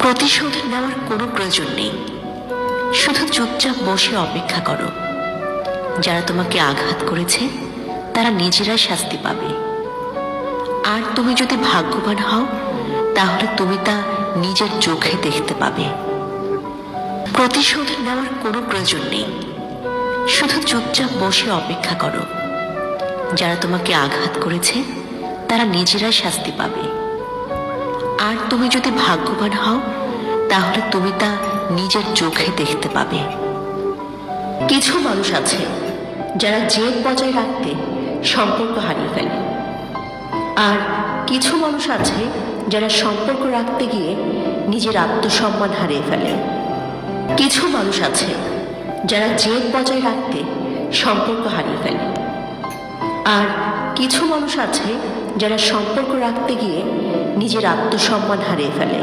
প্রতিশোধ নেওয়ার কোনো প্রয়োজন নেই, শুধু চুপচাপ বসে অপেক্ষা করো। যারা তোমাকে আঘাত করেছে তারা নিজেরাই শাস্তি পাবে। আর তুমি যদি ভাগ্যবান হও তাহলে তুমি তা নিজের চোখে দেখতে পাবে। প্রতিশোধ নেওয়ার কোনো প্রয়োজন নেই, শুধু চুপচাপ বসে অপেক্ষা করো। যারা তোমাকে আঘাত করেছে তারা নিজেরাই শাস্তি পাবে। আর তুমি যদি ভাগ্যবান হও তাহলে তুমি তা নিজের চোখে দেখতে পাবে। কিছু মানুষ আছে যারা জেদ বজায় রাখতে সম্পর্ক হারিয়ে ফেলে, আর কিছু মানুষ আছে যারা সম্পর্ক রাখতে গিয়ে নিজের আত্মসম্মান হারিয়ে ফেলে। কিছু মানুষ আছে যারা জেদ বজায় রাখতে সম্পর্ক হারিয়ে ফেলে, আর কিছু মানুষ আছে যারা সম্পর্ক রাখতে গিয়ে নিজের আত্মসম্মান হারিয়ে ফেলে।